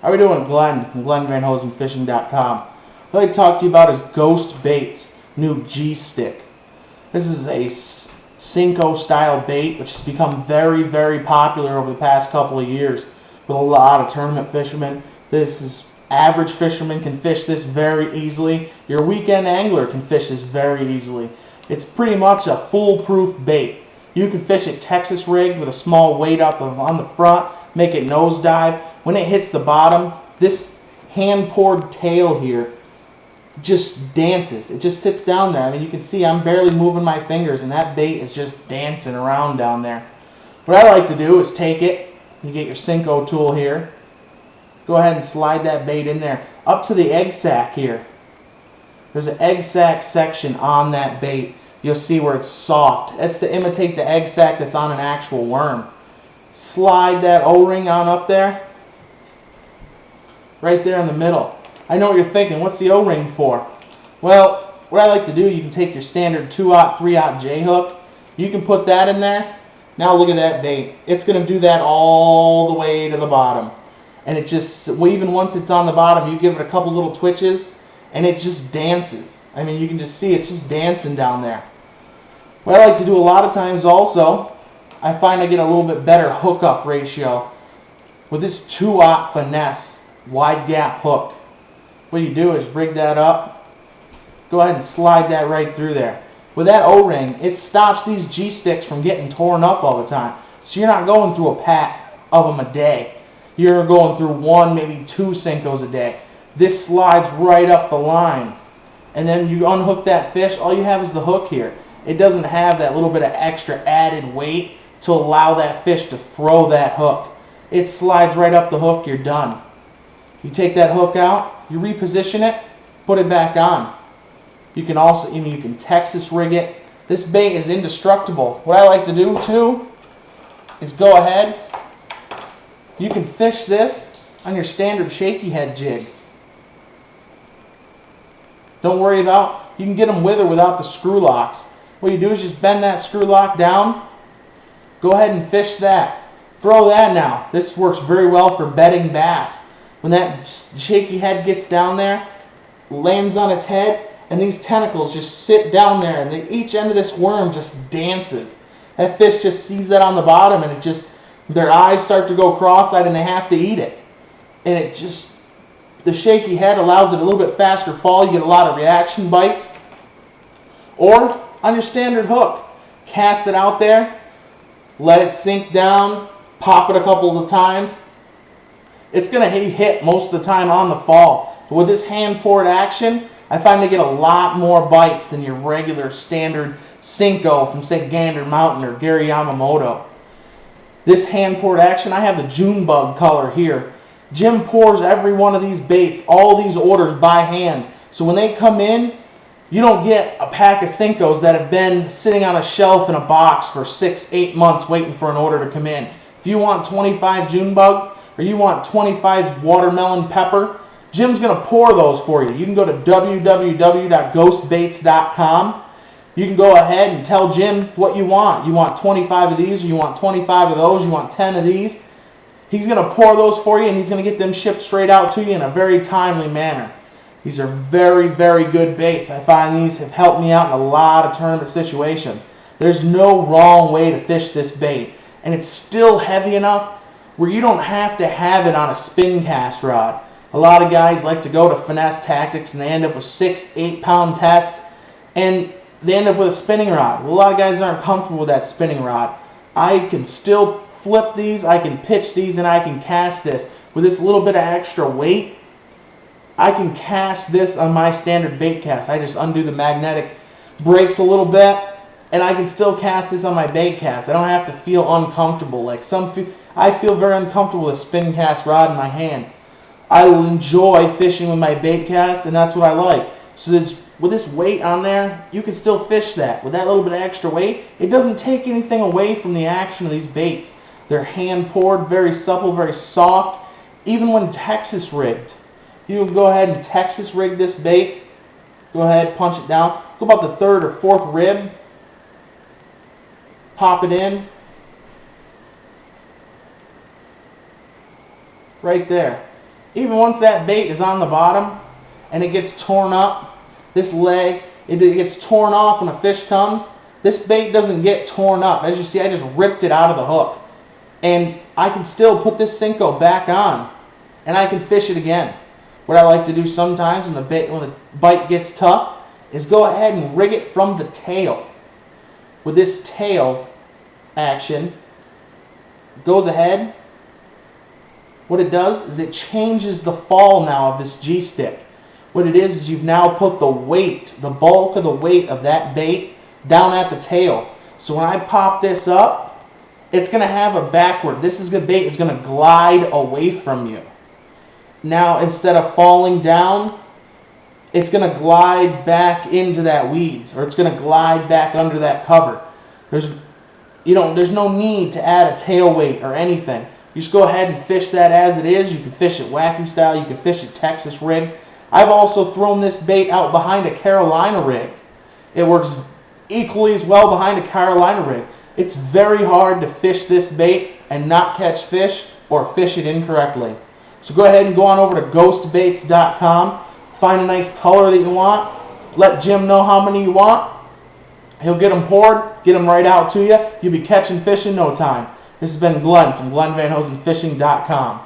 How are we doing? Glenn from GlennVanHosenFishing.com. What I'd like to talk to you about is Ghost Baits new G-Stick. This is a Senko style bait which has become very, very popular over the past couple of years with a lot of tournament fishermen. Average fishermen can fish this very easily. Your weekend angler can fish this very easily. It's pretty much a foolproof bait. You can fish it Texas rigged with a small weight up on the front, make it nosedive. When it hits the bottom, this hand-poured tail here just dances. It just sits down there. I mean, you can see I'm barely moving my fingers, and that bait is just dancing around down there. What I like to do is take it, you get your Senko tool here, go ahead and slide that bait in there up to the egg sac here. There's an egg sac section on that bait. You'll see where it's soft. That's to imitate the egg sac that's on an actual worm. Slide that O-ring on up there, right there in the middle. I know what you're thinking, what's the O-ring for? Well, what I like to do, you can take your standard 2/0, 3/0 J-hook. You can put that in there. Now look at that bait. It's going to do that all the way to the bottom. And it just, even once it's on the bottom, you give it a couple little twitches, and it just dances. I mean, you can just see it's just dancing down there. What I like to do a lot of times also, I find I get a little bit better hookup ratio with this 2/0 Finesse wide gap hook. What you do is rig that up, go ahead and slide that right through there. With that O-ring, it stops these G-sticks from getting torn up all the time. So you're not going through a pack of them a day. You're going through one, maybe two Senkos a day. This slides right up the line. And then you unhook that fish, all you have is the hook here. It doesn't have that little bit of extra added weight to allow that fish to throw that hook. It slides right up the hook, you're done. You take that hook out, you reposition it, put it back on. You can also, you can Texas rig it. This bait is indestructible. What I like to do too is go ahead, you can fish this on your standard shaky head jig. Don't worry about, you can get them with or without the screw locks. What you do is just bend that screw lock down, go ahead and fish that. Throw that now. This works very well for bedding bass. When that shaky head gets down there, lands on its head, and these tentacles just sit down there, and each end of this worm just dances. That fish just sees that on the bottom, and it just, their eyes start to go cross-eyed, and they have to eat it. And it just, the shaky head allows it a little bit faster fall. You get a lot of reaction bites. Or on your standard hook, cast it out there, let it sink down, pop it a couple of times. It's going to hit most of the time on the fall. But with this hand-poured action, I find they get a lot more bites than your regular standard Senko from, say, Gander Mountain or Gary Yamamoto. This hand-poured action, I have the June bug color here. Jim pours every one of these baits, all these orders by hand. So when they come in, you don't get a pack of Senkos that have been sitting on a shelf in a box for 6-8 months waiting for an order to come in. If you want 25 June bug, or you want 25 watermelon pepper, Jim's going to pour those for you. You can go to www.ghostbaits.com. You can go ahead and tell Jim what you want. You want 25 of these, or you want 25 of those, you want 10 of these. He's going to pour those for you, and he's going to get them shipped straight out to you in a very timely manner. These are very, very good baits. I find these have helped me out in a lot of tournament situations. There's no wrong way to fish this bait, and it's still heavy enough where you don't have to have it on a spin cast rod. A lot of guys like to go to finesse tactics, and they end up with 6-8 pound test, and they end up with a spinning rod. Well, a lot of guys aren't comfortable with that spinning rod. I can still flip these, I can pitch these, and I can cast this. With this little bit of extra weight, I can cast this on my standard bait cast. I just undo the magnetic brakes a little bit, and I can still cast this on my bait cast. I don't have to feel uncomfortable. Like I feel very uncomfortable with a spin cast rod in my hand. I will enjoy fishing with my bait cast, and that's what I like. So with this weight on there, you can still fish that. With that little bit of extra weight, it doesn't take anything away from the action of these baits. They're hand poured, very supple, very soft, even when Texas rigged. You can go ahead and Texas rig this bait. Go ahead, punch it down. Go about the third or fourth rib. Pop it in. Right there. even once that bait is on the bottom and it gets torn up, this leg, it gets torn off when a fish comes, this bait doesn't get torn up. As you see, I just ripped it out of the hook. And I can still put this Senko back on and I can fish it again. What I like to do sometimes when the bite gets tough is go ahead and rig it from the tail. With this tail action, goes ahead, what it does is it changes the fall now of this G-stick. What it is you've now put the weight, the bulk of the weight of that bait down at the tail. So when I pop this up, it's going to have a backward. Bait is going to glide away from you. Now instead of falling down, it's going to glide back into that weeds, or it's going to glide back under that cover. There's no need to add a tail weight or anything. You just go ahead and fish that as it is. You can fish it wacky style. You can fish it Texas rig. I've also thrown this bait out behind a Carolina rig. It works equally as well behind a Carolina rig. It's very hard to fish this bait and not catch fish or fish it incorrectly. So go ahead and go on over to ghostbaits.com. Find a nice color that you want. Let Jim know how many you want. He'll get them poured, get them right out to you. You'll be catching fish in no time. This has been Glenn from GlennVanHosenFishing.com.